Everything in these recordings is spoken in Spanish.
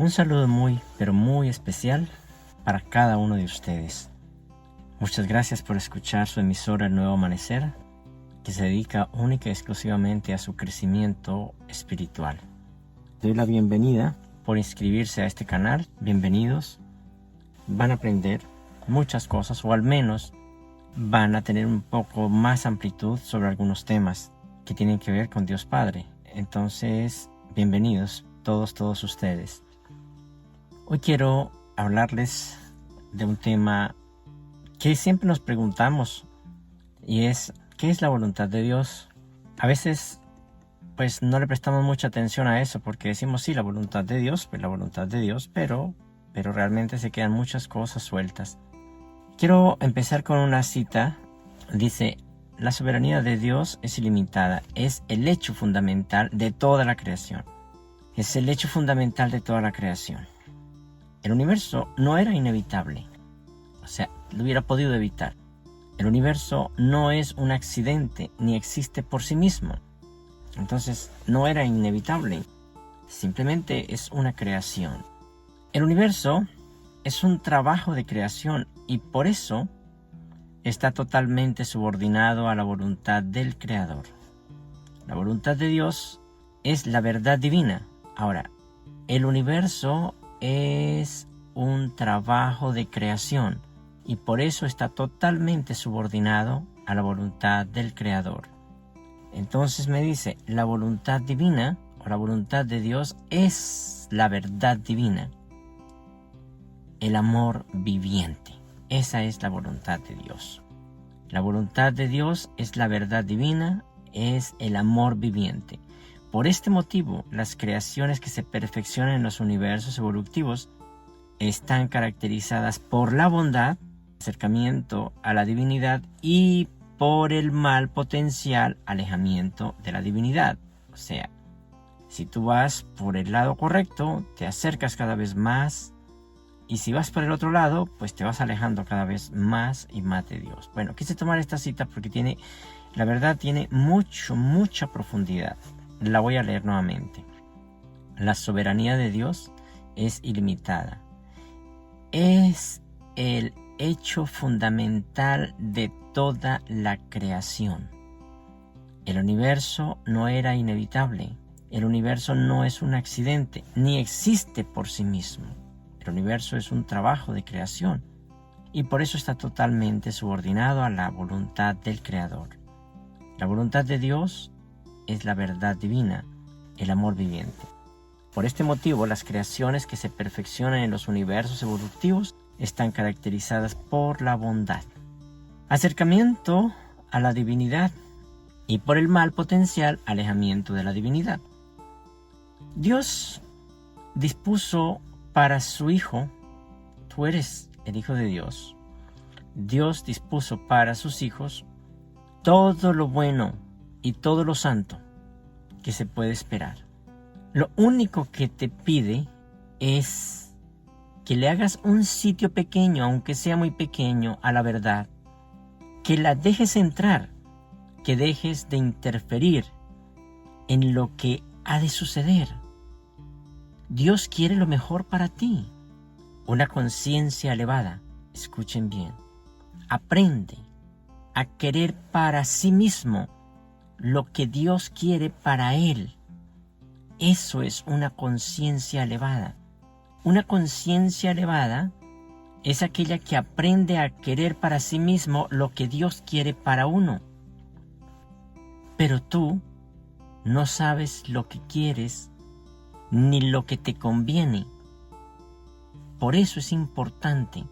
Un saludo muy, pero muy especial para cada uno de ustedes. Muchas gracias por escuchar su emisora El Nuevo Amanecer, que se dedica única y exclusivamente a su crecimiento espiritual. Doy la bienvenida por inscribirse a este canal. Bienvenidos. Van a aprender muchas cosas, o al menos van a tener un poco más amplitud sobre algunos temas que tienen que ver con Dios Padre. Entonces, bienvenidos todos ustedes. Hoy quiero hablarles de un tema que siempre nos preguntamos, y es ¿qué es la voluntad de Dios? A veces pues no le prestamos mucha atención a eso porque decimos sí, la voluntad de Dios, pues la voluntad de Dios, pero realmente se quedan muchas cosas sueltas. Quiero empezar con una cita. Dice: la soberanía de Dios es ilimitada, es el hecho fundamental de toda la creación. Es el hecho fundamental de toda la creación. El universo no era inevitable, o sea, lo hubiera podido evitar. El universo no es un accidente ni existe por sí mismo. Entonces, no era inevitable, simplemente es una creación. El universo es un trabajo de creación y por eso está totalmente subordinado a la voluntad del Creador. La voluntad de Dios es la verdad divina. Ahora, el universo es un trabajo de creación y por eso está totalmente subordinado a la voluntad del Creador. Entonces me dice, la voluntad divina o la voluntad de Dios es la verdad divina, el amor viviente. Esa es la voluntad de Dios. La voluntad de Dios es la verdad divina, es el amor viviente. Por este motivo, las creaciones que se perfeccionan en los universos evolutivos están caracterizadas por la bondad, acercamiento a la divinidad, y por el mal potencial, alejamiento de la divinidad. O sea, si tú vas por el lado correcto, te acercas cada vez más, y si vas por el otro lado, pues te vas alejando cada vez más y más de Dios. Bueno, quise tomar esta cita porque la verdad tiene mucha profundidad. La voy a leer nuevamente. La soberanía de Dios es ilimitada. Es el hecho fundamental de toda la creación. El universo no era inevitable. El universo no es un accidente, ni existe por sí mismo. El universo es un trabajo de creación y por eso está totalmente subordinado a la voluntad del Creador. La voluntad de Dios es la verdad divina, el amor viviente. Por este motivo, las creaciones que se perfeccionan en los universos evolutivos están caracterizadas por la bondad, acercamiento a la divinidad, y por el mal potencial, alejamiento de la divinidad. Dios dispuso para su Hijo, tú eres el Hijo de Dios. Dios dispuso para sus hijos todo lo bueno y todo lo santo que se puede esperar. Lo único que te pide es que le hagas un sitio pequeño, aunque sea muy pequeño, a la verdad, que la dejes entrar, que dejes de interferir en lo que ha de suceder. Dios quiere lo mejor para ti. Una conciencia elevada, escuchen bien, aprende a querer para sí mismo lo que Dios quiere para él. Eso es una conciencia elevada. Una conciencia elevada es aquella que aprende a querer para sí mismo lo que Dios quiere para uno. Pero tú no sabes lo que quieres ni lo que te conviene. Por eso es importante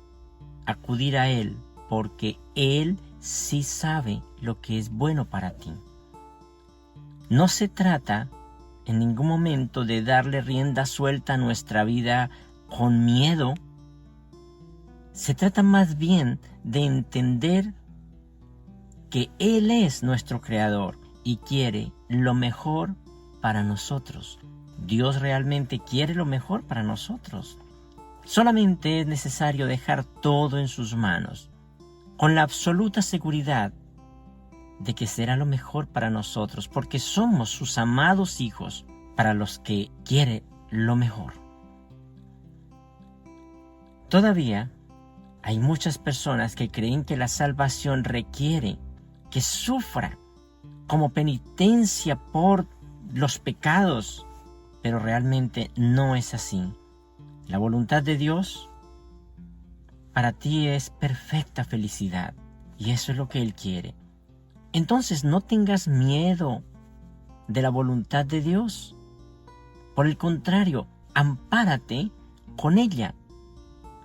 acudir a Él, porque Él sí sabe lo que es bueno para ti. No se trata en ningún momento de darle rienda suelta a nuestra vida con miedo. Se trata más bien de entender que Él es nuestro Creador y quiere lo mejor para nosotros. Dios realmente quiere lo mejor para nosotros. Solamente es necesario dejar todo en sus manos, con la absoluta seguridad de que será lo mejor para nosotros, porque somos sus amados hijos, para los que quiere lo mejor. Todavía hay muchas personas que creen que la salvación requiere que sufra como penitencia por los pecados, pero realmente no es así. La voluntad de Dios para ti es perfecta felicidad y eso es lo que Él quiere. Entonces no tengas miedo de la voluntad de Dios. Por el contrario, ampárate con ella.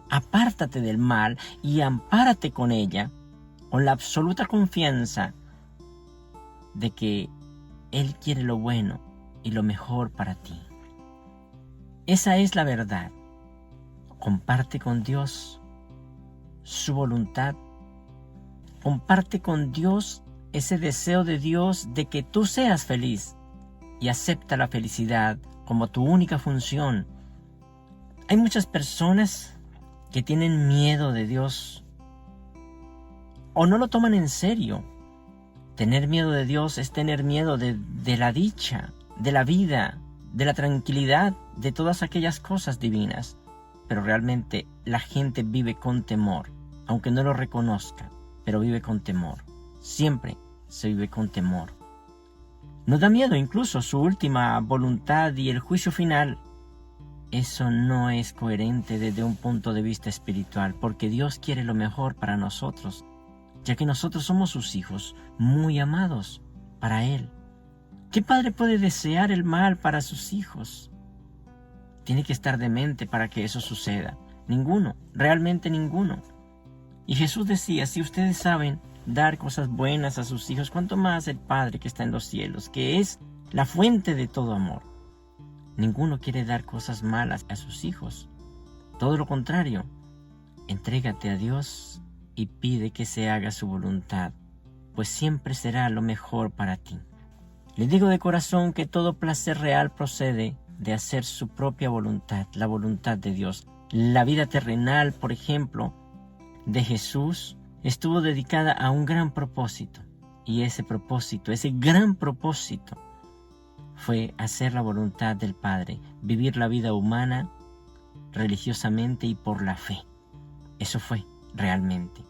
Apártate del mal y ampárate con ella, con la absoluta confianza de que Él quiere lo bueno y lo mejor para ti. Esa es la verdad. Comparte con Dios su voluntad. Comparte con Dios ese deseo de Dios de que tú seas feliz y acepta la felicidad como tu única función. Hay muchas personas que tienen miedo de Dios o no lo toman en serio. Tener miedo de Dios es tener miedo de la dicha, de la vida, de la tranquilidad, de todas aquellas cosas divinas. Pero realmente la gente vive con temor, aunque no lo reconozca, pero vive con temor. Siempre se vive con temor. Nos da miedo incluso su última voluntad y el juicio final. Eso no es coherente desde un punto de vista espiritual, porque Dios quiere lo mejor para nosotros, ya que nosotros somos sus hijos, muy amados para Él. ¿Qué padre puede desear el mal para sus hijos? Tiene que estar demente para que eso suceda. Ninguno, realmente ninguno. Y Jesús decía, si ustedes saben dar cosas buenas a sus hijos, ¿cuánto más el Padre que está en los cielos, que es la fuente de todo amor? Ninguno quiere dar cosas malas a sus hijos. Todo lo contrario, entrégate a Dios y pide que se haga su voluntad, pues siempre será lo mejor para ti. Les digo de corazón que todo placer real procede de hacer su propia voluntad, la voluntad de Dios. La vida terrenal, por ejemplo, de Jesús estuvo dedicada a un gran propósito, y ese propósito, ese gran propósito, fue hacer la voluntad del Padre, vivir la vida humana religiosamente y por la fe. Eso fue realmente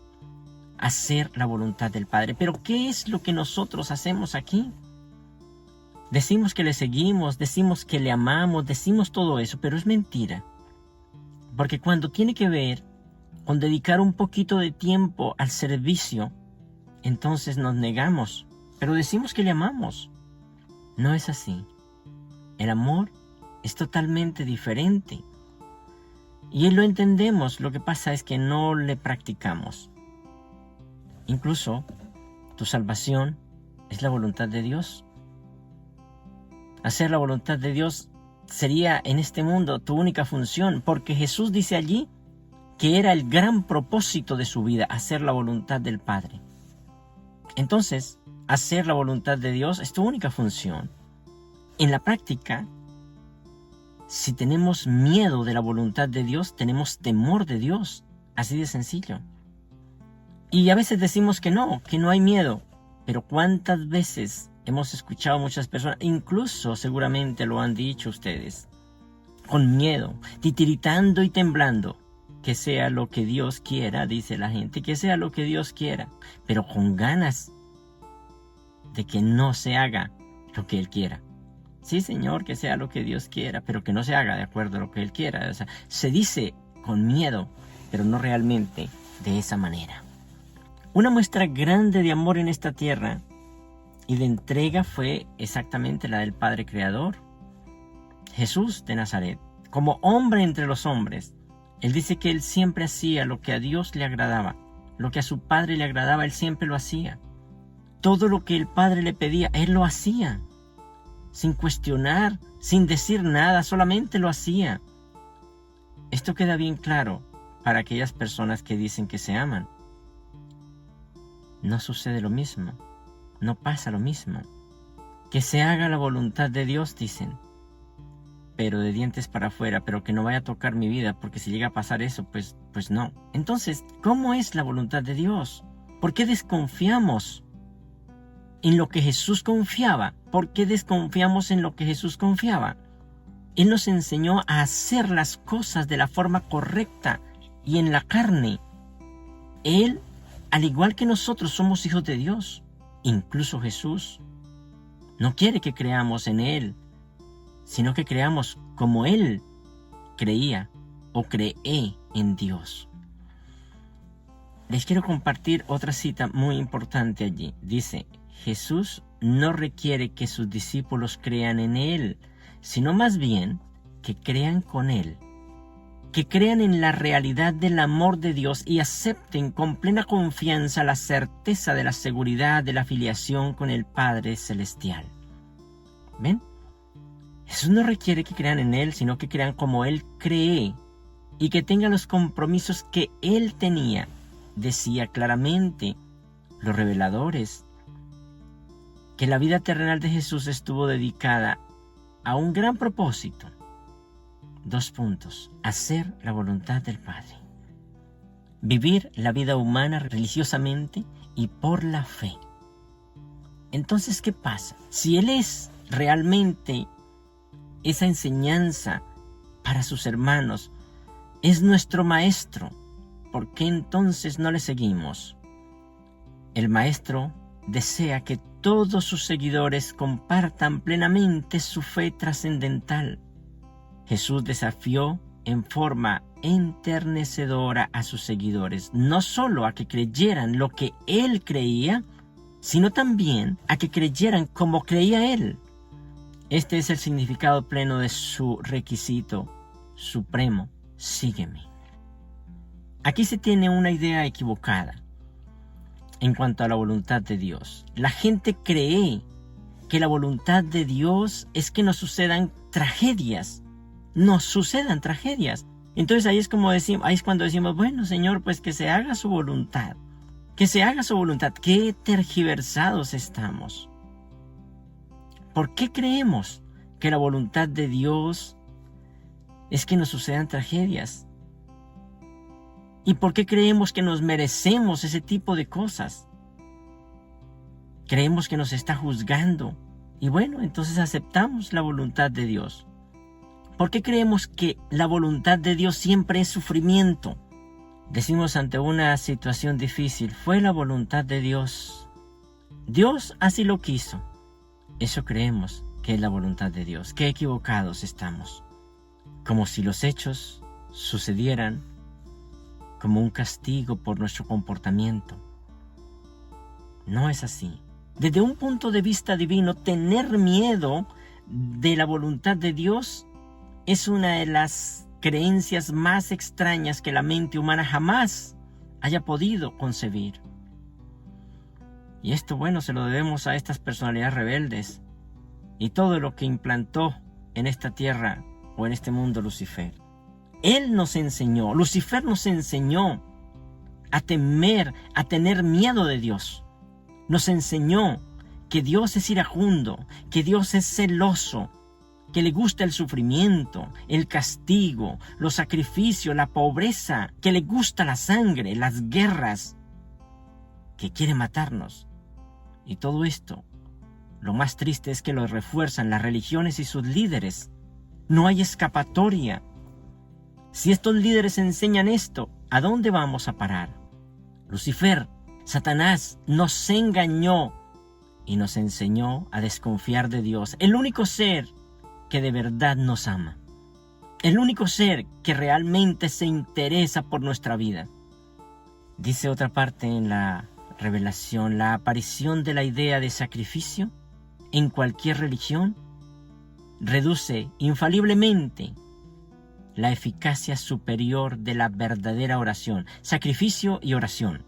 hacer la voluntad del Padre. Pero ¿qué es lo que nosotros hacemos aquí? Decimos que le seguimos, decimos que le amamos, decimos todo eso, pero es mentira. Porque cuando tiene que ver con dedicar un poquito de tiempo al servicio, entonces nos negamos, pero decimos que le amamos. No es así. El amor es totalmente diferente. Y lo entendemos, lo que pasa es que no le practicamos. Incluso tu salvación es la voluntad de Dios. Hacer la voluntad de Dios sería en este mundo tu única función, porque Jesús dice allí que era el gran propósito de su vida, hacer la voluntad del Padre. Entonces, hacer la voluntad de Dios es tu única función. En la práctica, si tenemos miedo de la voluntad de Dios, tenemos temor de Dios. Así de sencillo. Y a veces decimos que no hay miedo. Pero ¿cuántas veces hemos escuchado a muchas personas, incluso seguramente lo han dicho ustedes, con miedo, titiritando y temblando? Que sea lo que Dios quiera, dice la gente, que sea lo que Dios quiera, pero con ganas de que no se haga lo que Él quiera. Sí, Señor, que sea lo que Dios quiera, pero que no se haga de acuerdo a lo que Él quiera. O sea, se dice con miedo, pero no realmente de esa manera. Una muestra grande de amor en esta tierra y de entrega fue exactamente la del Padre Creador. Jesús de Nazaret, como hombre entre los hombres, Él dice que Él siempre hacía lo que a Dios le agradaba, lo que a su Padre le agradaba, Él siempre lo hacía. Todo lo que el Padre le pedía, Él lo hacía. Sin cuestionar, sin decir nada, solamente lo hacía. Esto queda bien claro para aquellas personas que dicen que se aman. No sucede lo mismo, no pasa lo mismo. Que se haga la voluntad de Dios, dicen, pero de dientes para afuera, pero que no vaya a tocar mi vida, porque si llega a pasar eso, pues no. Entonces, ¿cómo es la voluntad de Dios? ¿Por qué desconfiamos en lo que Jesús confiaba? ¿Por qué desconfiamos en lo que Jesús confiaba? Él nos enseñó a hacer las cosas de la forma correcta, y en la carne, Él, al igual que nosotros, somos hijos de Dios. Incluso Jesús no quiere que creamos en Él, sino que creamos como Él creía o cree en Dios. Les quiero compartir otra cita muy importante allí. Dice, Jesús no requiere que sus discípulos crean en Él, sino más bien que crean con Él, que crean en la realidad del amor de Dios y acepten con plena confianza la certeza de la seguridad de la filiación con el Padre Celestial. ¿Ven? Jesús no requiere que crean en Él, sino que crean como Él cree y que tengan los compromisos que Él tenía. Decía claramente los reveladores que la vida terrenal de Jesús estuvo dedicada a un gran propósito. 2 puntos. Hacer la voluntad del Padre. Vivir la vida humana religiosamente y por la fe. Entonces, ¿qué pasa? Si Él es realmente esa enseñanza para sus hermanos, es nuestro Maestro, ¿por qué entonces no le seguimos? El Maestro desea que todos sus seguidores compartan plenamente su fe trascendental. Jesús desafió en forma enternecedora a sus seguidores, no solo a que creyeran lo que Él creía, sino también a que creyeran como creía Él. Este es el significado pleno de su requisito supremo: sígueme. Aquí se tiene una idea equivocada en cuanto a la voluntad de Dios. La gente cree que la voluntad de Dios es que nos sucedan tragedias. Nos sucedan tragedias. Entonces ahí es cuando decimos, bueno, Señor, pues que se haga su voluntad. Que se haga su voluntad. Qué tergiversados estamos. ¿Por qué creemos que la voluntad de Dios es que nos sucedan tragedias? ¿Y por qué creemos que nos merecemos ese tipo de cosas? Creemos que nos está juzgando. Y bueno, entonces aceptamos la voluntad de Dios. ¿Por qué creemos que la voluntad de Dios siempre es sufrimiento? Decimos ante una situación difícil, fue la voluntad de Dios. Dios así lo quiso. Eso creemos que es la voluntad de Dios. Qué equivocados estamos. Como si los hechos sucedieran como un castigo por nuestro comportamiento. No es así. Desde un punto de vista divino, tener miedo de la voluntad de Dios es una de las creencias más extrañas que la mente humana jamás haya podido concebir. Y esto, bueno, se lo debemos a estas personalidades rebeldes y todo lo que implantó en esta tierra o en este mundo Lucifer. Él nos enseñó, Lucifer nos enseñó a temer, a tener miedo de Dios. Nos enseñó que Dios es iracundo, que Dios es celoso, que le gusta el sufrimiento, el castigo, los sacrificios, la pobreza, que le gusta la sangre, las guerras, que quiere matarnos. Y todo esto, lo más triste es que lo refuerzan las religiones y sus líderes. No hay escapatoria. Si estos líderes enseñan esto, ¿a dónde vamos a parar? Lucifer, Satanás, nos engañó y nos enseñó a desconfiar de Dios, el único ser que de verdad nos ama, el único ser que realmente se interesa por nuestra vida. Dice otra parte en la revelación, la aparición de la idea de sacrificio en cualquier religión reduce infaliblemente la eficacia superior de la verdadera oración, sacrificio y oración.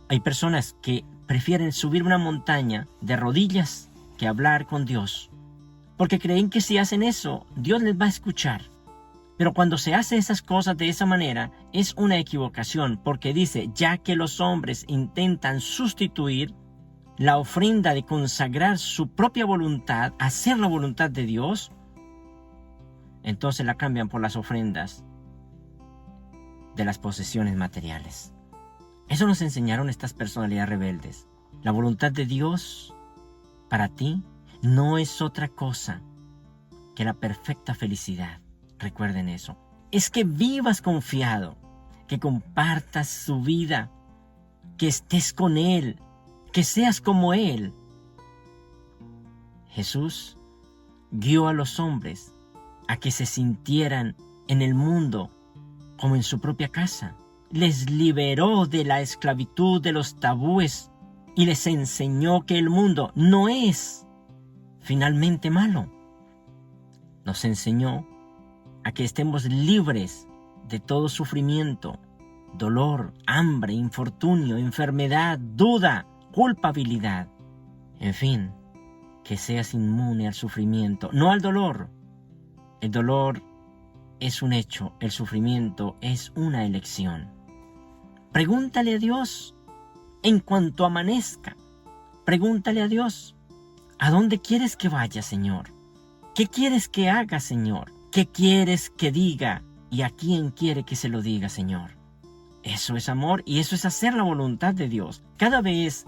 Hay personas que prefieren subir una montaña de rodillas que hablar con Dios, porque creen que si hacen eso, Dios les va a escuchar. Pero cuando se hace esas cosas de esa manera, es una equivocación, porque dice, ya que los hombres intentan sustituir la ofrenda de consagrar su propia voluntad, hacer la voluntad de Dios, entonces la cambian por las ofrendas de las posesiones materiales. Eso nos enseñaron estas personalidades rebeldes. La voluntad de Dios para ti no es otra cosa que la perfecta felicidad. Recuerden eso. es que vivas confiado, que compartas su vida, que estés con Él, que seas como Él. Jesús guió a los hombres a que se sintieran en el mundo como en su propia casa. Les liberó de la esclavitud de los tabúes y les enseñó que el mundo no es finalmente malo. Nos enseñó a que estemos libres de todo sufrimiento, dolor, hambre, infortunio, enfermedad, duda, culpabilidad. En fin, que seas inmune al sufrimiento, no al dolor. El dolor es un hecho, el sufrimiento es una elección. Pregúntale a Dios en cuanto amanezca. Pregúntale a Dios, ¿a dónde quieres que vaya, Señor? ¿Qué quieres que haga, Señor? ¿Qué quieres que diga? ¿Y a quién quiere que se lo diga, Señor? Eso es amor y eso es hacer la voluntad de Dios. Cada vez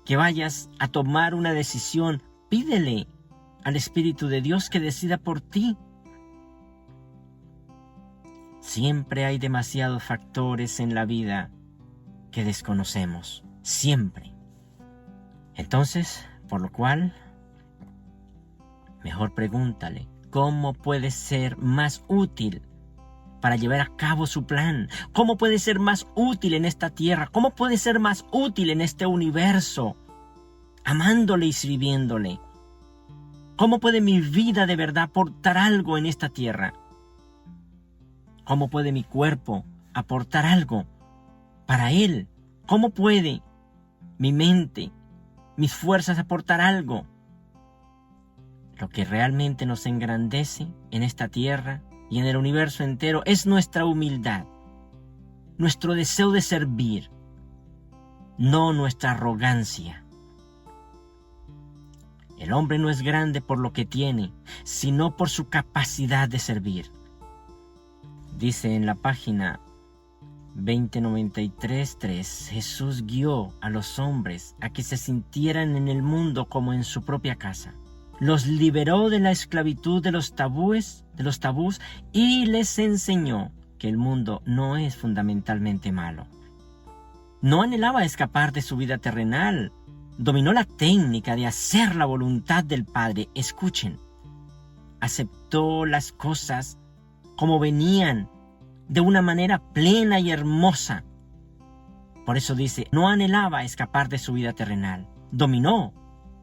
que vayas a tomar una decisión, pídele al Espíritu de Dios que decida por ti. Siempre hay demasiados factores en la vida que desconocemos. Siempre. Entonces, por lo cual, mejor pregúntale, ¿cómo puede ser más útil para llevar a cabo su plan? ¿Cómo puede ser más útil en esta tierra? ¿Cómo puede ser más útil en este universo? Amándole y sirviéndole. ¿Cómo puede mi vida de verdad aportar algo en esta tierra? ¿Cómo puede mi cuerpo aportar algo para Él? ¿Cómo puede mi mente, mis fuerzas aportar algo? Lo que realmente nos engrandece en esta tierra y en el universo entero es nuestra humildad, nuestro deseo de servir, no nuestra arrogancia. El hombre no es grande por lo que tiene, sino por su capacidad de servir. Dice en la página 2093.3, Jesús guió a los hombres a que se sintieran en el mundo como en su propia casa. Los liberó de la esclavitud de los tabús y les enseñó que el mundo no es fundamentalmente malo. No anhelaba escapar de su vida terrenal. Dominó la técnica de hacer la voluntad del Padre. Escuchen, aceptó las cosas como venían, de una manera plena y hermosa. Por eso dice, no anhelaba escapar de su vida terrenal. Dominó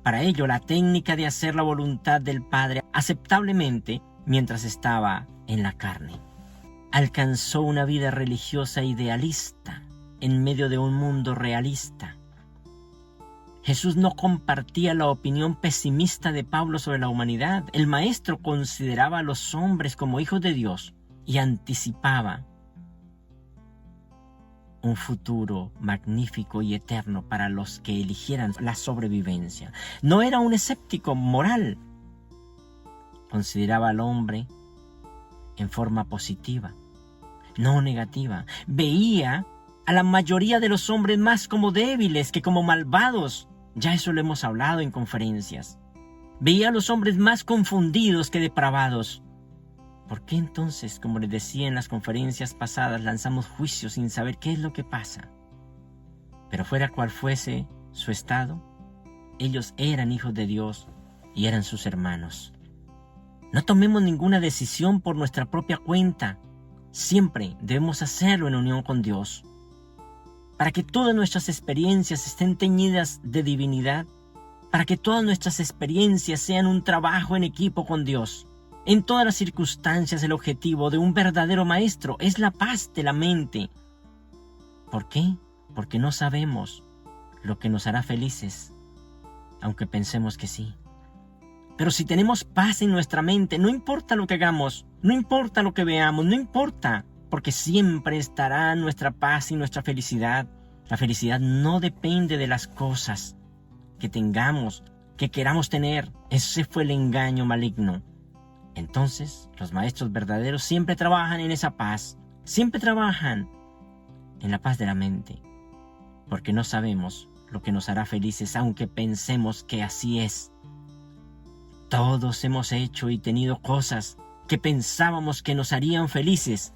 para ello la técnica de hacer la voluntad del Padre aceptablemente mientras estaba en la carne. Alcanzó una vida religiosa idealista en medio de un mundo realista. Jesús no compartía la opinión pesimista de Pablo sobre la humanidad. El Maestro consideraba a los hombres como hijos de Dios y anticipaba un futuro magnífico y eterno para los que eligieran la sobrevivencia. No era un escéptico moral. Consideraba al hombre en forma positiva, no negativa. Veía a la mayoría de los hombres más como débiles que como malvados. Ya eso lo hemos hablado en conferencias. Veía a los hombres más confundidos que depravados. ¿Por qué entonces, como les decía en las conferencias pasadas, lanzamos juicios sin saber qué es lo que pasa? Pero fuera cual fuese su estado, ellos eran hijos de Dios y eran sus hermanos. No tomemos ninguna decisión por nuestra propia cuenta. Siempre debemos hacerlo en unión con Dios. Para que todas nuestras experiencias estén teñidas de divinidad, para que todas nuestras experiencias sean un trabajo en equipo con Dios. En todas las circunstancias el objetivo de un verdadero maestro es la paz de la mente. ¿Por qué? Porque no sabemos lo que nos hará felices, aunque pensemos que sí. Pero si tenemos paz en nuestra mente, no importa lo que hagamos, no importa lo que veamos, no importa, porque siempre estará nuestra paz y nuestra felicidad. La felicidad no depende de las cosas que tengamos, que queramos tener. Ese fue el engaño maligno. Entonces, los maestros verdaderos siempre trabajan en esa paz, siempre trabajan en la paz de la mente, porque no sabemos lo que nos hará felices, aunque pensemos que así es. Todos hemos hecho y tenido cosas que pensábamos que nos harían felices,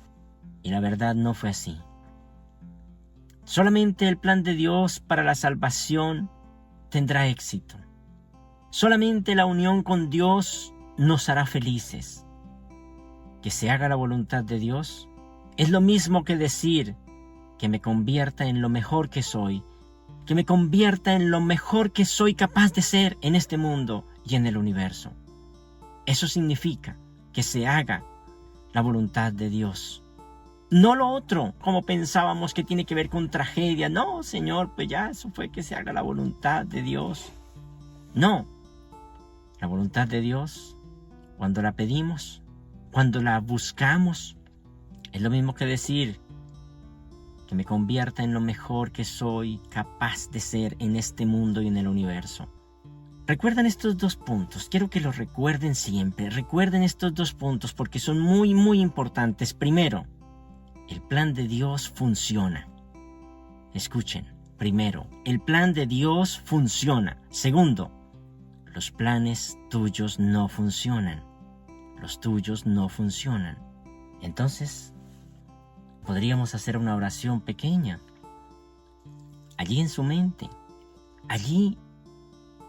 Y la verdad no fue así. Solamente el plan de Dios para la salvación tendrá éxito. Solamente la unión con Dios nos hará felices. Que se haga la voluntad de Dios es lo mismo que decir que me convierta en lo mejor que soy, que me convierta en lo mejor que soy capaz de ser en este mundo y en el universo. Eso significa que se haga la voluntad de Dios. No lo otro, como pensábamos que tiene que ver con tragedia. No, Señor, pues ya eso fue que se haga la voluntad de Dios. No, la voluntad de Dios, cuando la pedimos, cuando la buscamos, es lo mismo que decir que me convierta en lo mejor que soy capaz de ser en este mundo y en el universo. Recuerden estos 2 puntos, quiero que los recuerden siempre. Recuerden estos 2 puntos porque son muy, muy importantes. Primero, el plan de Dios funciona. Escuchen, primero, el plan de Dios funciona. Segundo, los planes tuyos no funcionan. Los tuyos no funcionan. Entonces, podríamos hacer una oración pequeña. Allí en su mente, allí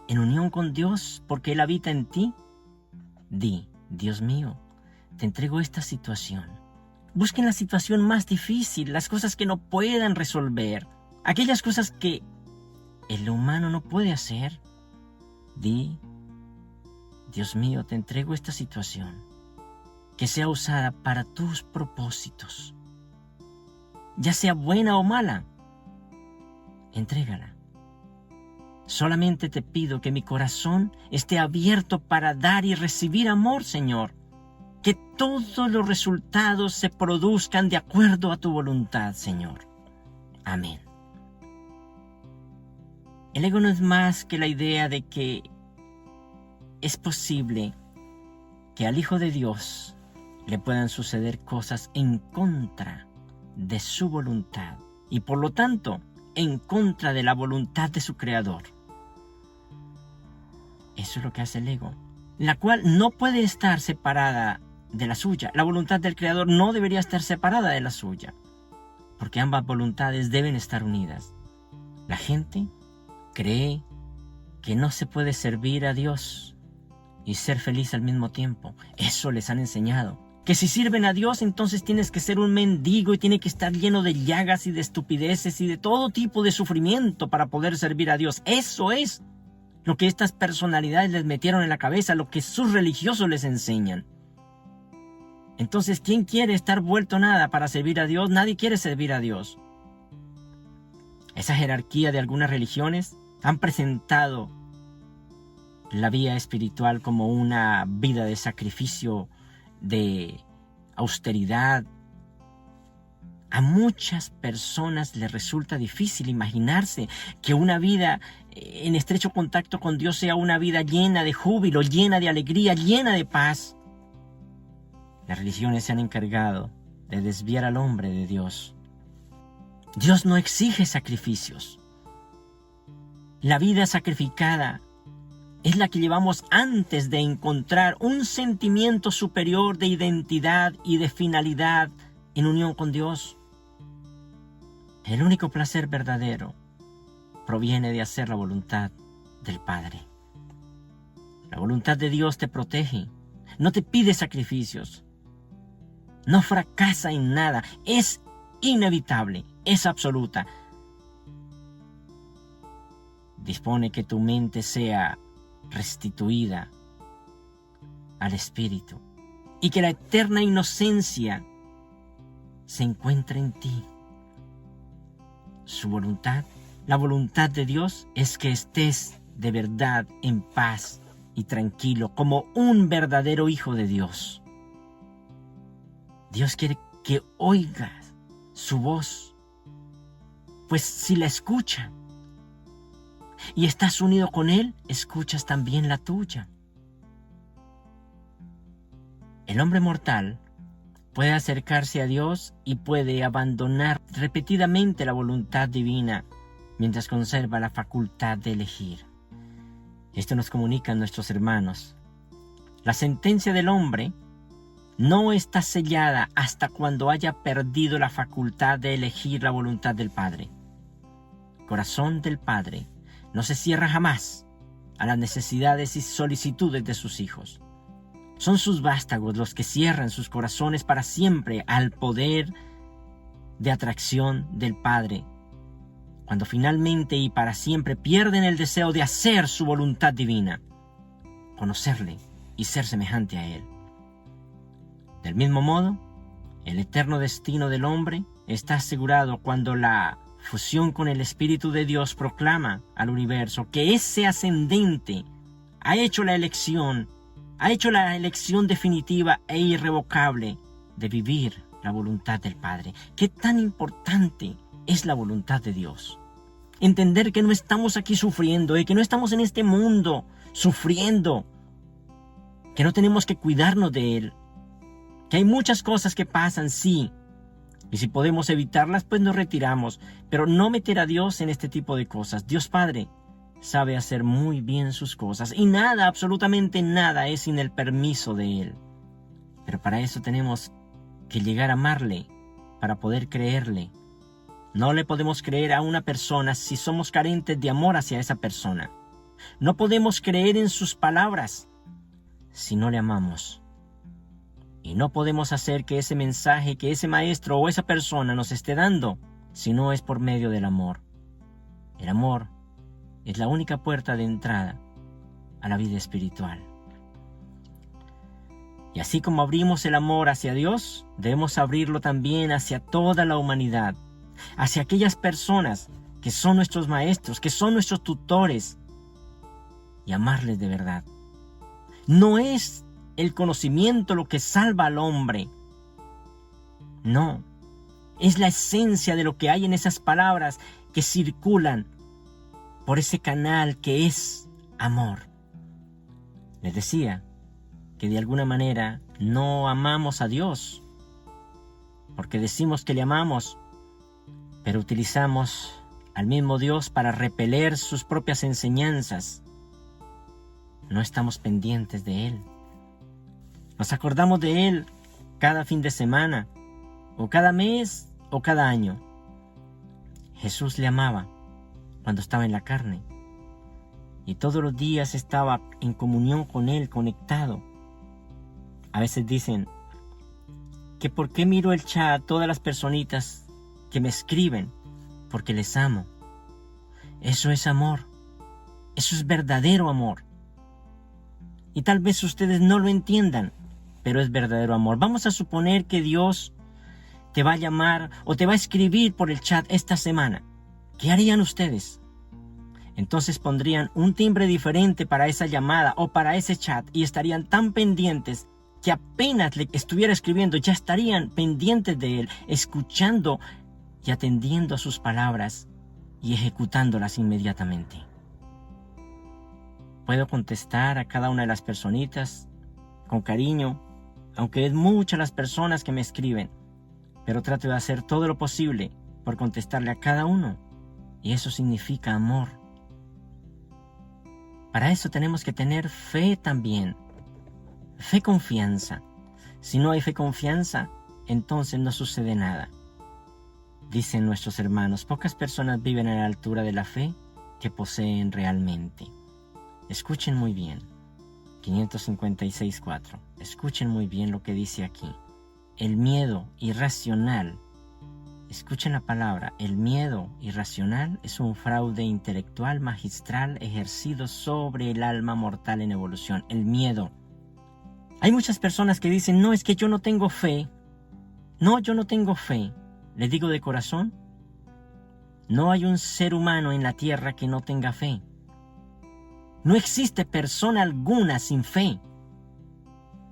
en unión con Dios, porque Él habita en ti. Di, Dios mío, te entrego esta situación. Busquen la situación más difícil, las cosas que no puedan resolver, aquellas cosas que el humano no puede hacer. Di, Dios mío, te entrego esta situación, que sea usada para tus propósitos, ya sea buena o mala. Entrégala. Solamente te pido que mi corazón esté abierto para dar y recibir amor, Señor. Que todos los resultados se produzcan de acuerdo a tu voluntad, Señor. Amén. El ego no es más que la idea de que es posible que al Hijo de Dios le puedan suceder cosas en contra de su voluntad y por lo tanto en contra de la voluntad de su Creador. Eso es lo que hace el ego, la cual no puede estar separada de la suya. La voluntad del Creador no debería estar separada de la suya, porque ambas voluntades deben estar unidas. La gente cree que no se puede servir a Dios y ser feliz al mismo tiempo. Eso les han enseñado. Que si sirven a Dios, entonces tienes que ser un mendigo y tiene que estar lleno de llagas y de estupideces y de todo tipo de sufrimiento para poder servir a Dios. Eso es lo que estas personalidades les metieron en la cabeza, lo que sus religiosos les enseñan. Entonces, ¿quién quiere estar vuelto nada para servir a Dios? Nadie quiere servir a Dios. Esa jerarquía de algunas religiones han presentado la vía espiritual como una vida de sacrificio, de austeridad. A muchas personas les resulta difícil imaginarse que una vida en estrecho contacto con Dios sea una vida llena de júbilo, llena de alegría, llena de paz. Las religiones se han encargado de desviar al hombre de Dios. Dios no exige sacrificios. La vida sacrificada es la que llevamos antes de encontrar un sentimiento superior de identidad y de finalidad en unión con Dios. El único placer verdadero proviene de hacer la voluntad del Padre. La voluntad de Dios te protege, no te pide sacrificios, no fracasa en nada, es inevitable, es absoluta. Dispone que tu mente sea restituida al Espíritu y que la eterna inocencia se encuentre en ti. Su voluntad, la voluntad de Dios, es que estés de verdad en paz y tranquilo como un verdadero hijo de Dios. Dios quiere que oigas su voz, pues si la escuchas y estás unido con Él, escuchas también la tuya. El hombre mortal puede acercarse a Dios y puede abandonar repetidamente la voluntad divina mientras conserva la facultad de elegir. Esto nos comunican nuestros hermanos. La sentencia del hombre no está sellada hasta cuando haya perdido la facultad de elegir la voluntad del Padre. El corazón del Padre no se cierra jamás a las necesidades y solicitudes de sus hijos. Son sus vástagos los que cierran sus corazones para siempre al poder de atracción del Padre, cuando finalmente y para siempre pierden el deseo de hacer su voluntad divina, conocerle y ser semejante a Él. Del mismo modo, el eterno destino del hombre está asegurado cuando la fusión con el Espíritu de Dios proclama al universo que ese ascendente ha hecho la elección definitiva e irrevocable de vivir la voluntad del Padre. ¿Qué tan importante es la voluntad de Dios? Entender que no estamos aquí sufriendo, que no estamos en este mundo sufriendo, que no tenemos que cuidarnos de Él, que hay muchas cosas que pasan, sí, y si podemos evitarlas, pues nos retiramos, pero no meter a Dios en este tipo de cosas. Dios Padre sabe hacer muy bien sus cosas y nada, absolutamente nada es sin el permiso de Él. Pero para eso tenemos que llegar a amarle, para poder creerle. No le podemos creer a una persona si somos carentes de amor hacia esa persona. No podemos creer en sus palabras si no le amamos. Y no podemos hacer que ese mensaje, que ese maestro o esa persona nos esté dando, si no es por medio del amor. El amor es la única puerta de entrada a la vida espiritual. Y así como abrimos el amor hacia Dios, debemos abrirlo también hacia toda la humanidad, hacia aquellas personas que son nuestros maestros, que son nuestros tutores, y amarles de verdad. No es el conocimiento lo que salva al hombre. No, es la esencia de lo que hay en esas palabras que circulan por ese canal que es amor. Les decía que de alguna manera no amamos a Dios, porque decimos que le amamos, pero utilizamos al mismo Dios para repeler sus propias enseñanzas. No estamos pendientes de Él. Nos acordamos de Él cada fin de semana, o cada mes, o cada año. Jesús le amaba cuando estaba en la carne, y todos los días estaba en comunión con Él, conectado. A veces dicen que por qué miro el chat a todas las personitas que me escriben, porque les amo. Eso es amor, eso es verdadero amor. Y tal vez ustedes no lo entiendan, pero es verdadero amor. Vamos a suponer que Dios te va a llamar o te va a escribir por el chat esta semana. ¿Qué harían ustedes? Entonces pondrían un timbre diferente para esa llamada o para ese chat y estarían tan pendientes que apenas le estuviera escribiendo ya estarían pendientes de él, escuchando y atendiendo a sus palabras y ejecutándolas inmediatamente. Puedo contestar a cada una de las personitas con cariño, aunque es muchas las personas que me escriben, pero trato de hacer todo lo posible por contestarle a cada uno, y eso significa amor. Para eso tenemos que tener fe también, fe, confianza. Si no hay fe, confianza, entonces no sucede nada. Dicen nuestros hermanos, pocas personas viven a la altura de la fe que poseen realmente. Escuchen muy bien, 556.4. Escuchen muy bien lo que dice aquí. El miedo irracional, escuchen la palabra, el miedo irracional es un fraude intelectual magistral ejercido sobre el alma mortal en evolución. El miedo. Hay muchas personas que dicen, no, es que yo no tengo fe. No, yo no tengo fe. Les digo de corazón, no hay un ser humano en la tierra que no tenga fe. No existe persona alguna sin fe.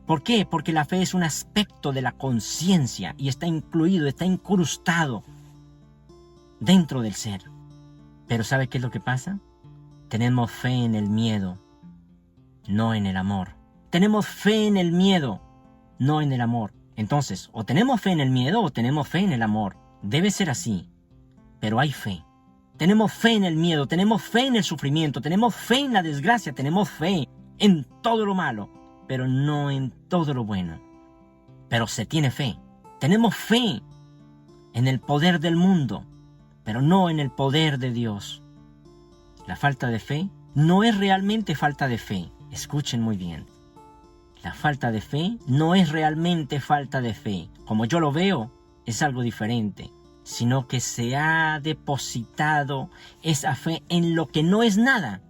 ¿Por qué? Porque la fe es un aspecto de la conciencia y está incluido, está incrustado dentro del ser. Pero ¿sabe qué es lo que pasa? Tenemos fe en el miedo, no en el amor. Tenemos fe en el miedo, no en el amor. Entonces, o tenemos fe en el miedo o tenemos fe en el amor. Debe ser así, pero hay fe. Tenemos fe en el miedo, tenemos fe en el sufrimiento, tenemos fe en la desgracia, tenemos fe en todo lo malo, pero no en todo lo bueno. pero se tiene fe. Tenemos fe en el poder del mundo, pero no en el poder de Dios. La falta de fe no es realmente falta de fe. Escuchen muy bien. La falta de fe no es realmente falta de fe. Como yo lo veo, es algo diferente, sino que se ha depositado esa fe en lo que no es nada,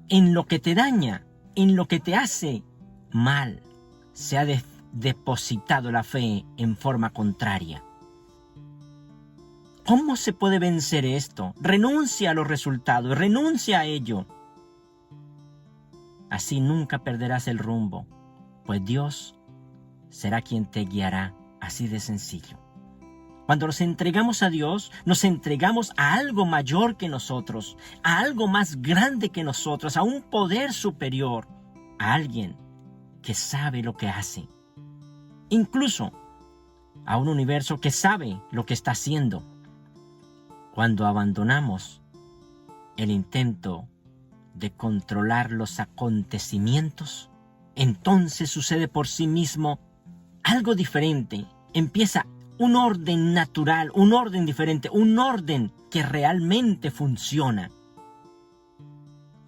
en lo que te daña, en lo que te hace mal. Se ha depositado la fe en forma contraria. ¿Cómo se puede vencer esto? Renuncia a los resultados, renuncia a ello. Así nunca perderás el rumbo, pues Dios será quien te guiará, así de sencillo. Cuando nos entregamos a Dios, nos entregamos a algo mayor que nosotros, a algo más grande que nosotros, a un poder superior, a alguien que sabe lo que hace. Incluso a un universo que sabe lo que está haciendo. Cuando abandonamos el intento de controlar los acontecimientos, entonces sucede por sí mismo algo diferente. Empieza un orden natural, un orden diferente, un orden que realmente funciona.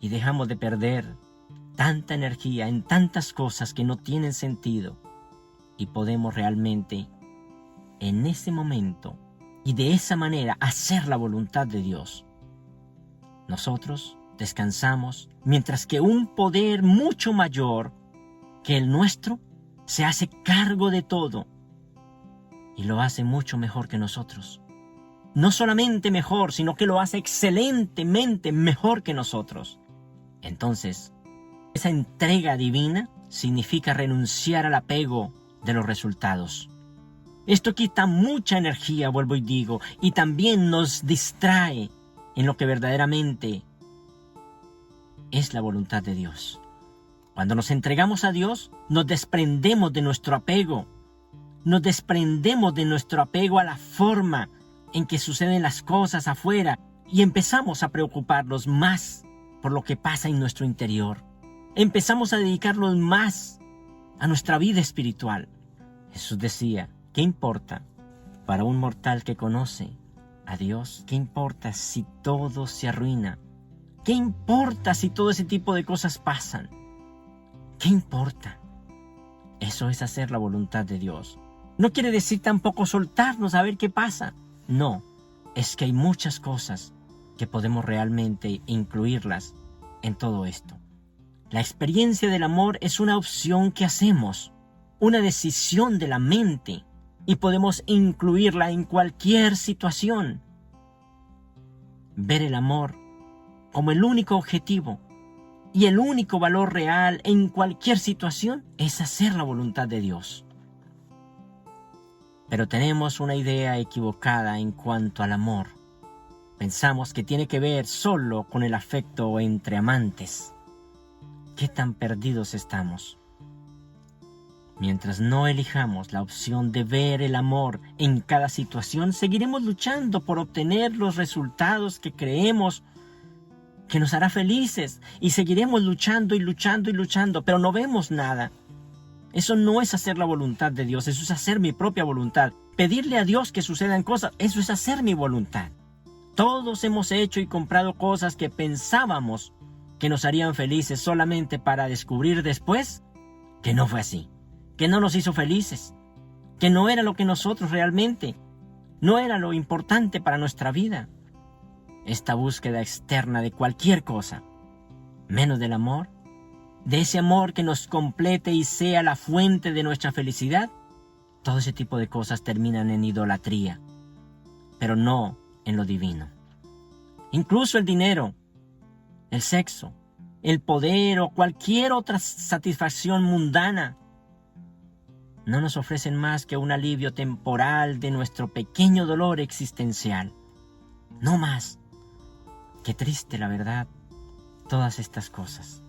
Y dejamos de perder tanta energía en tantas cosas que no tienen sentido. Y podemos realmente, en ese momento y de esa manera, hacer la voluntad de Dios. Nosotros descansamos mientras que un poder mucho mayor que el nuestro se hace cargo de todo y lo hace mucho mejor que nosotros. No solamente mejor, sino que lo hace excelentemente mejor que nosotros. Entonces, esa entrega divina significa renunciar al apego de los resultados. Esto quita mucha energía, vuelvo y digo, y también nos distrae en lo que verdaderamente es la voluntad de Dios. Cuando nos entregamos a Dios, nos desprendemos de nuestro apego. Nos desprendemos de nuestro apego a la forma en que suceden las cosas afuera y empezamos a preocuparnos más por lo que pasa en nuestro interior. Empezamos a dedicarnos más a nuestra vida espiritual. Jesús decía, ¿qué importa para un mortal que conoce a Dios? ¿Qué importa si todo se arruina? ¿Qué importa si todo ese tipo de cosas pasan? ¿Qué importa? Eso es hacer la voluntad de Dios. No quiere decir tampoco soltarnos a ver qué pasa. No, es que hay muchas cosas que podemos realmente incluirlas en todo esto. La experiencia del amor es una opción que hacemos, una decisión de la mente, y podemos incluirla en cualquier situación. Ver el amor como el único objetivo y el único valor real en cualquier situación es hacer la voluntad de Dios. Pero tenemos una idea equivocada en cuanto al amor. Pensamos que tiene que ver solo con el afecto entre amantes. ¿Qué tan perdidos estamos? Mientras no elijamos la opción de ver el amor en cada situación, seguiremos luchando por obtener los resultados que creemos que nos hará felices, y seguiremos luchando y luchando y luchando, pero no vemos nada. Eso no es hacer la voluntad de Dios, eso es hacer mi propia voluntad. Pedirle a Dios que sucedan cosas, eso es hacer mi voluntad. Todos hemos hecho y comprado cosas que pensábamos que nos harían felices solamente para descubrir después que no fue así, que no nos hizo felices, que no era lo que nosotros realmente, no era lo importante para nuestra vida. Esta búsqueda externa de cualquier cosa, menos del amor, de ese amor que nos complete y sea la fuente de nuestra felicidad, todo ese tipo de cosas terminan en idolatría, pero no en lo divino. Incluso el dinero, el sexo, el poder o cualquier otra satisfacción mundana no nos ofrecen más que un alivio temporal de nuestro pequeño dolor existencial. No más. Qué triste, la verdad, todas estas cosas.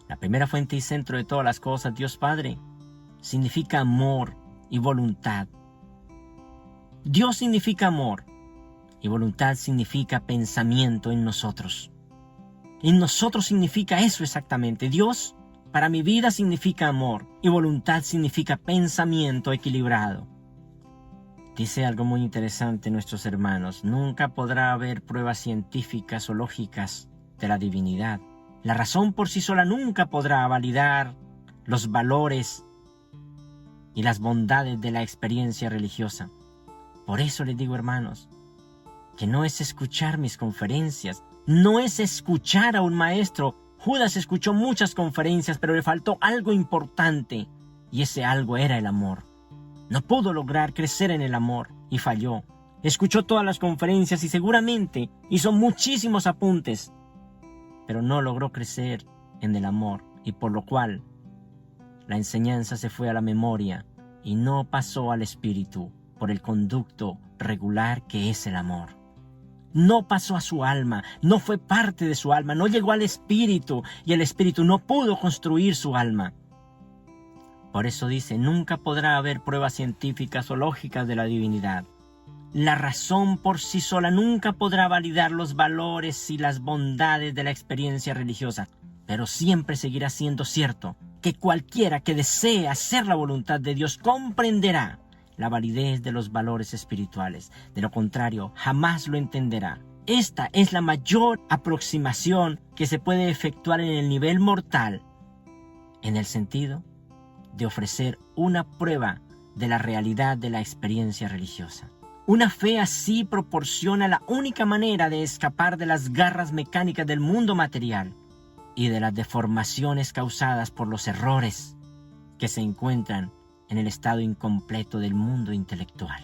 La primera fuente y centro de todas las cosas, Dios Padre, significa amor y voluntad. Dios significa amor y voluntad significa pensamiento en nosotros. En nosotros significa eso exactamente. Dios Para mi vida significa amor y voluntad significa pensamiento equilibrado. Dice algo muy interesante nuestros hermanos: nunca podrá haber pruebas científicas o lógicas de la divinidad. La razón por sí sola nunca podrá validar los valores y las bondades de la experiencia religiosa. Por eso les digo, hermanos, que no es escuchar mis conferencias, no es escuchar a un maestro. Judas escuchó muchas conferencias, pero le faltó algo importante, y ese algo era el amor. No pudo lograr crecer en el amor y falló. Escuchó todas las conferencias y seguramente hizo muchísimos apuntes, pero no logró crecer en el amor, y por lo cual la enseñanza se fue a la memoria y no pasó al espíritu por el conducto regular que es el amor. No pasó a su alma, no fue parte de su alma, no llegó al espíritu, y el espíritu no pudo construir su alma. Por eso dice: nunca podrá haber pruebas científicas o lógicas de la divinidad. La razón por sí sola nunca podrá validar los valores y las bondades de la experiencia religiosa, pero siempre seguirá siendo cierto que cualquiera que desee hacer la voluntad de Dios comprenderá la validez de los valores espirituales. De lo contrario, jamás lo entenderá. Esta es la mayor aproximación que se puede efectuar en el nivel mortal, en el sentido de ofrecer una prueba de la realidad de la experiencia religiosa. Una fe así proporciona la única manera de escapar de las garras mecánicas del mundo material y de las deformaciones causadas por los errores que se encuentran en el estado incompleto del mundo intelectual.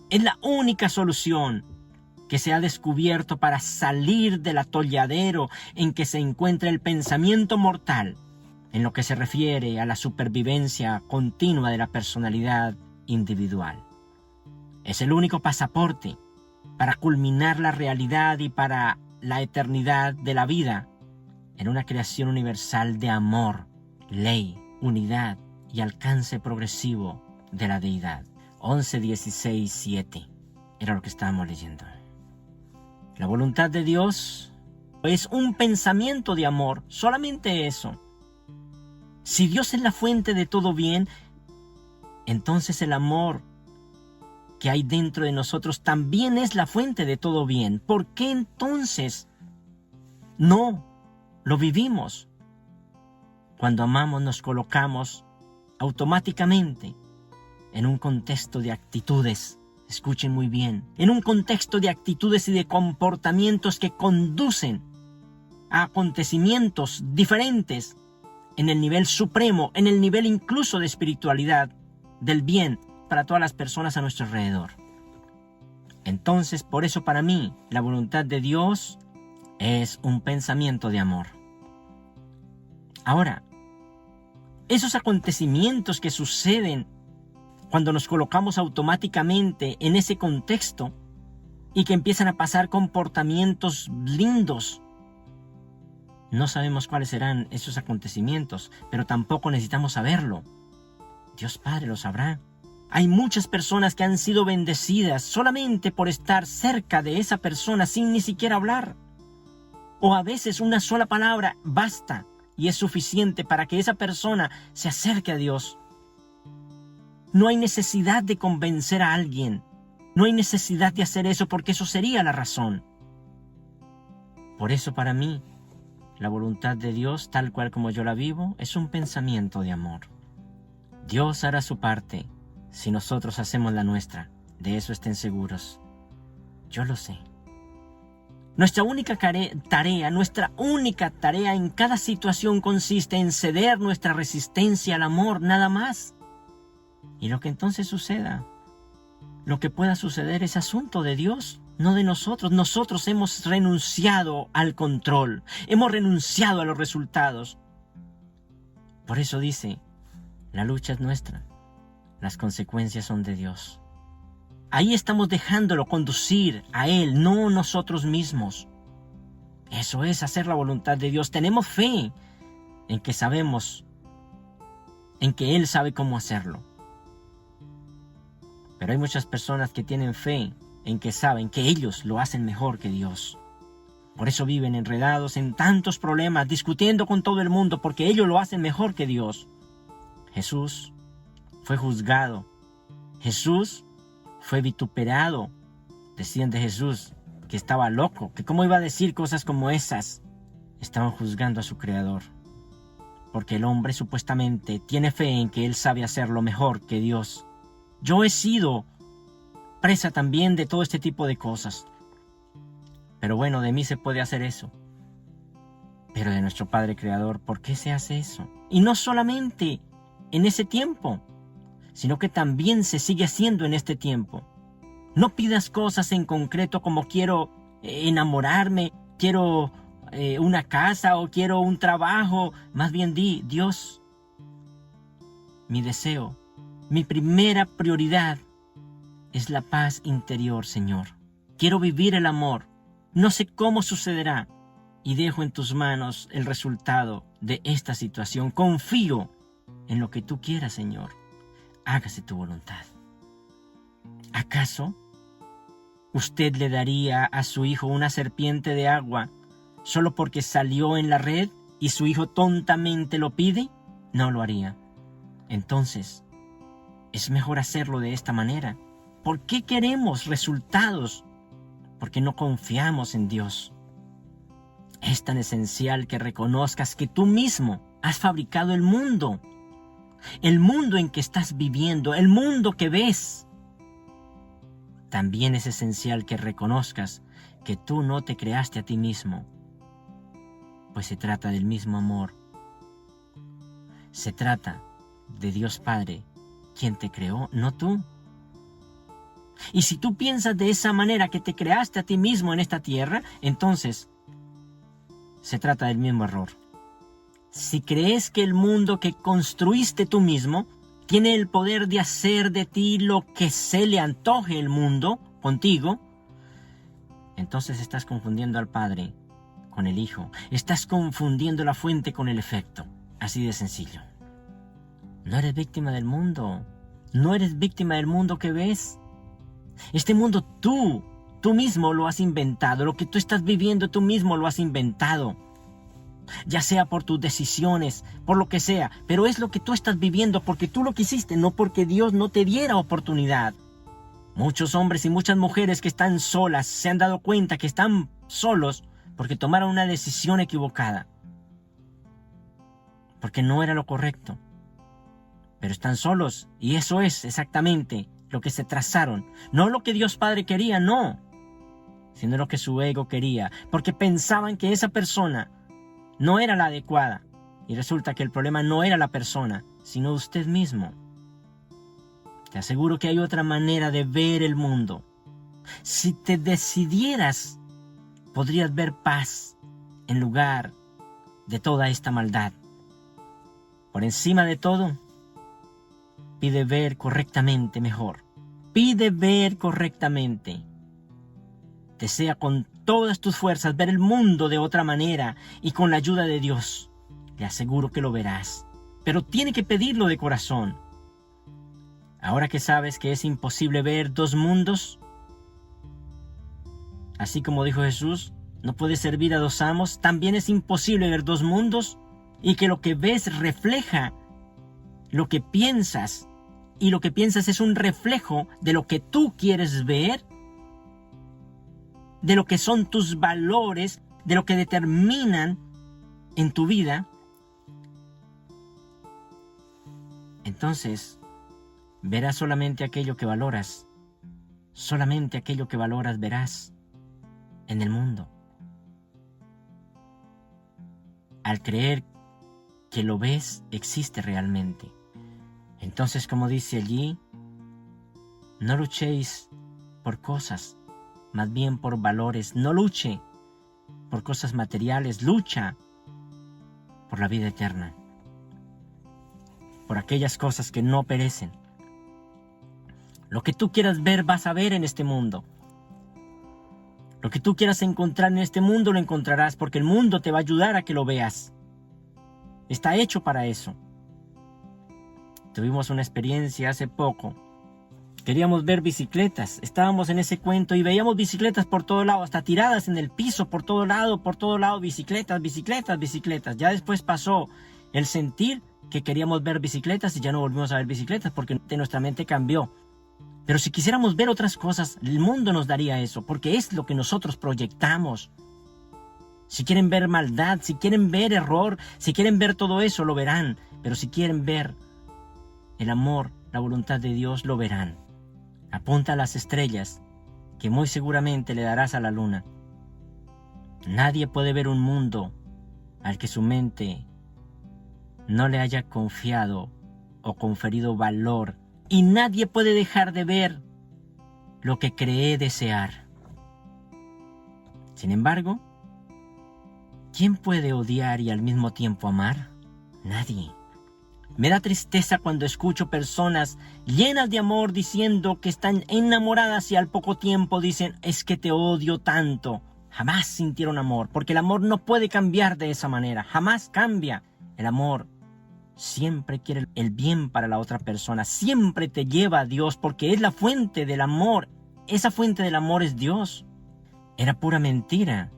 Es la única solución que se ha descubierto para salir del atolladero en que se encuentra el pensamiento mortal en lo que se refiere a la supervivencia continua de la personalidad individual. Es el único pasaporte para culminar la realidad y para la eternidad de la vida en una creación universal de amor, ley, unidad y alcance progresivo de la deidad. 11:16:7 era lo que estábamos leyendo. La voluntad de Dios es un pensamiento de amor, solamente eso. Si Dios es la fuente de todo bien, entonces el amor que hay dentro de nosotros también es la fuente de todo bien. ¿Por qué entonces no lo vivimos? Cuando amamos nos colocamos automáticamente en un contexto de actitudes, escuchen muy bien, en un contexto de actitudes y de comportamientos que conducen a acontecimientos diferentes en el nivel supremo, en el nivel incluso de espiritualidad, del bien para todas las personas a nuestro alrededor. Entonces, por eso para mí, la voluntad de Dios es un pensamiento de amor. Ahora, esos acontecimientos que suceden cuando nos colocamos automáticamente en ese contexto y que empiezan a pasar comportamientos lindos, no sabemos cuáles serán esos acontecimientos, pero tampoco necesitamos saberlo. Dios Padre lo sabrá. Hay muchas personas que han sido bendecidas solamente por estar cerca de esa persona sin ni siquiera hablar. O a veces una sola palabra basta y es suficiente para que esa persona se acerque a Dios. No hay necesidad de convencer a alguien. No hay necesidad de hacer eso porque eso sería la razón. Por eso para mí, la voluntad de Dios, tal cual como yo la vivo, es un pensamiento de amor. Dios hará su parte si nosotros hacemos la nuestra. De eso estén seguros. Yo lo sé. Nuestra única tarea en cada situación consiste en ceder nuestra resistencia al amor, nada más. Y lo que entonces suceda, lo que pueda suceder es asunto de Dios, no de nosotros. Nosotros hemos renunciado al control, hemos renunciado a los resultados. Por eso dice, la lucha es nuestra, las consecuencias son de Dios. Ahí estamos dejándolo conducir a Él, no nosotros mismos. Eso es hacer la voluntad de Dios. Tenemos fe en que sabemos, en que Él sabe cómo hacerlo. Pero hay muchas personas que tienen fe en que saben que ellos lo hacen mejor que Dios. Por eso viven enredados en tantos problemas, discutiendo con todo el mundo, porque ellos lo hacen mejor que Dios. Jesús fue juzgado. Jesús fue vituperado. Decían de Jesús que estaba loco, que cómo iba a decir cosas como esas. Estaban juzgando a su Creador, porque el hombre supuestamente tiene fe en que él sabe hacerlo mejor que Dios. Yo he sido presa también de todo este tipo de cosas. Pero bueno, de mí se puede hacer eso. Pero de nuestro Padre Creador, ¿por qué se hace eso? Y no solamente en ese tiempo, sino que también se sigue haciendo en este tiempo. No pidas cosas en concreto como quiero enamorarme, quiero una casa o quiero un trabajo. Más bien di, Dios, mi deseo, mi primera prioridad es la paz interior, Señor. Quiero vivir el amor. No sé cómo sucederá y dejo en tus manos el resultado de esta situación. Confío en lo que tú quieras, Señor. Hágase tu voluntad. ¿Acaso usted le daría a su hijo una serpiente de agua solo porque salió en la red y su hijo tontamente lo pide? No lo haría. Entonces, es mejor hacerlo de esta manera. ¿Por qué queremos resultados? Porque no confiamos en Dios. Es tan esencial que reconozcas que tú mismo has fabricado el mundo en que estás viviendo, el mundo que ves. También es esencial que reconozcas que tú no te creaste a ti mismo, pues se trata del mismo amor. Se trata de Dios Padre, quien te creó, no tú. Y si tú piensas de esa manera que te creaste a ti mismo en esta tierra, entonces se trata del mismo error. Si crees que el mundo que construiste tú mismo tiene el poder de hacer de ti lo que se le antoje el mundo contigo, entonces estás confundiendo al Padre con el Hijo. Estás confundiendo la fuente con el efecto. Así de sencillo. No eres víctima del mundo. No eres víctima del mundo que ves. Este mundo tú mismo lo has inventado. Lo que tú estás viviendo tú mismo lo has inventado. Ya sea por tus decisiones, por lo que sea. Pero es lo que tú estás viviendo porque tú lo quisiste, no porque Dios no te diera oportunidad. Muchos hombres y muchas mujeres que están solas se han dado cuenta que están solos porque tomaron una decisión equivocada. Porque no era lo correcto. Pero están solos y eso es exactamente lo que se trazaron. No lo que Dios Padre quería, no. Sino lo que su ego quería. Porque pensaban que esa persona no era la adecuada. Y resulta que el problema no era la persona, sino usted mismo. Te aseguro que hay otra manera de ver el mundo. Si te decidieras, podrías ver paz en lugar de toda esta maldad. Por encima de todo, pide ver correctamente mejor. Pide ver correctamente. Desea con todas tus fuerzas ver el mundo de otra manera y con la ayuda de Dios. Le aseguro que lo verás. Pero tiene que pedirlo de corazón. Ahora que sabes que es imposible ver dos mundos, así como dijo Jesús, no puedes servir a dos amos, también es imposible ver dos mundos y que lo que ves refleja lo que piensas y lo que piensas es un reflejo de lo que tú quieres ver, de lo que son tus valores, de lo que determinan en tu vida. Entonces, verás solamente aquello que valoras. Solamente aquello que valoras verás en el mundo. Al creer que lo ves, existe realmente. Entonces, como dice allí, no luchéis por cosas, más bien por valores. No luche por cosas materiales, lucha por la vida eterna, por aquellas cosas que no perecen. Lo que tú quieras ver, vas a ver en este mundo. Lo que tú quieras encontrar en este mundo, lo encontrarás, porque el mundo te va a ayudar a que lo veas. Está hecho para eso. Tuvimos una experiencia hace poco Queríamos ver bicicletas. Estábamos en ese cuento y veíamos bicicletas por todo lado, hasta tiradas en el piso, por todo lado, bicicletas, bicicletas, bicicletas. Ya después pasó el sentir que queríamos ver bicicletas y ya no volvimos a ver bicicletas porque nuestra mente cambió. Pero si quisiéramos ver otras cosas, el mundo nos daría eso, porque es lo que nosotros proyectamos. Si quieren ver maldad, si quieren ver error, si quieren ver todo eso, lo verán. Pero si quieren ver el amor, la voluntad de Dios, lo verán. Apunta a las estrellas, que muy seguramente le darás a la luna. Nadie puede ver un mundo al que su mente no le haya confiado o conferido valor. Y nadie puede dejar de ver lo que cree desear. Sin embargo, ¿quién puede odiar y al mismo tiempo amar? Nadie. Me da tristeza cuando escucho personas llenas de amor diciendo que están enamoradas y al poco tiempo dicen, es que te odio tanto. Jamás sintieron amor, porque el amor no puede cambiar de esa manera, jamás cambia. El amor siempre quiere el bien para la otra persona, siempre te lleva a Dios, porque es la fuente del amor. Esa fuente del amor es Dios. Era pura mentira.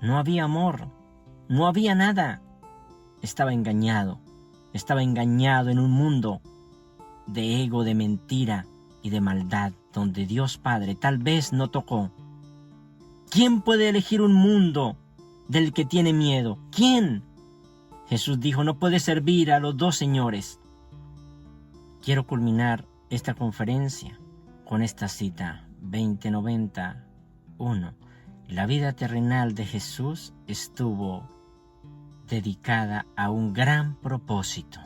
No había amor, no había nada. Estaba engañado en un mundo de ego, de mentira y de maldad, donde Dios Padre tal vez no tocó. ¿Quién puede elegir un mundo del que tiene miedo? ¿Quién? Jesús dijo, no puede servir a los dos señores. Quiero culminar esta conferencia con esta cita, 2091. La vida terrenal de Jesús estuvo dedicada a un gran propósito: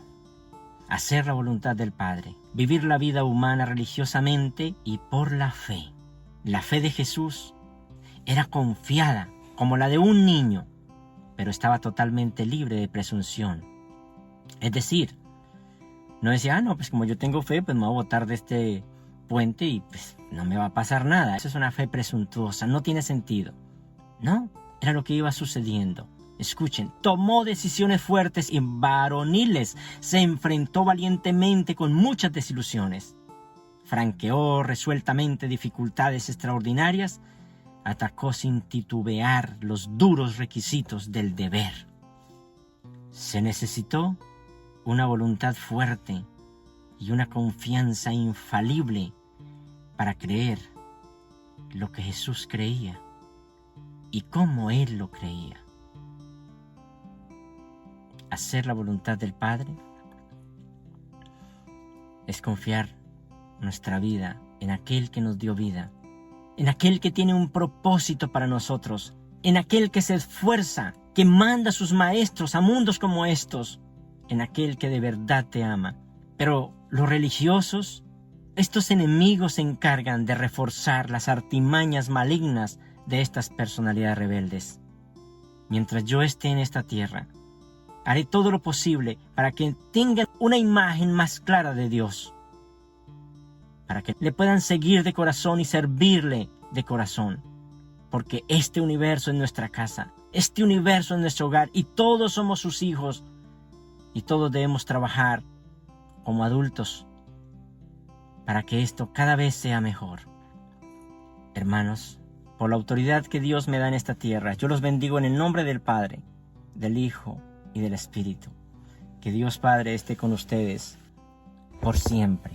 hacer la voluntad del Padre, vivir la vida humana religiosamente y por la fe. La fe de Jesús era confiada como la de un niño, pero estaba totalmente libre de presunción. Es decir, no decía, no, pues como yo tengo fe, pues me voy a botar de este puente y pues no me va a pasar nada. Eso es una fe presuntuosa, no tiene sentido. No, era lo que iba sucediendo. Escuchen, tomó decisiones fuertes y varoniles, se enfrentó valientemente con muchas desilusiones, franqueó resueltamente dificultades extraordinarias, atacó sin titubear los duros requisitos del deber. Se necesitó una voluntad fuerte y una confianza infalible para creer lo que Jesús creía y cómo Él lo creía. Hacer la voluntad del Padre es confiar nuestra vida en aquel que nos dio vida, en aquel que tiene un propósito para nosotros, en aquel que se esfuerza, que manda a sus maestros a mundos como estos, en aquel que de verdad te ama. Pero los religiosos, estos enemigos, se encargan de reforzar las artimañas malignas de estas personalidades rebeldes. Mientras yo esté en esta tierra, haré todo lo posible para que tengan una imagen más clara de Dios, para que le puedan seguir de corazón y servirle de corazón, porque este universo es nuestra casa, este universo es nuestro hogar y todos somos sus hijos y todos debemos trabajar como adultos para que esto cada vez sea mejor. Hermanos, por la autoridad que Dios me da en esta tierra, yo los bendigo en el nombre del Padre, del Hijo y del Espíritu. Que Dios Padre esté con ustedes por siempre.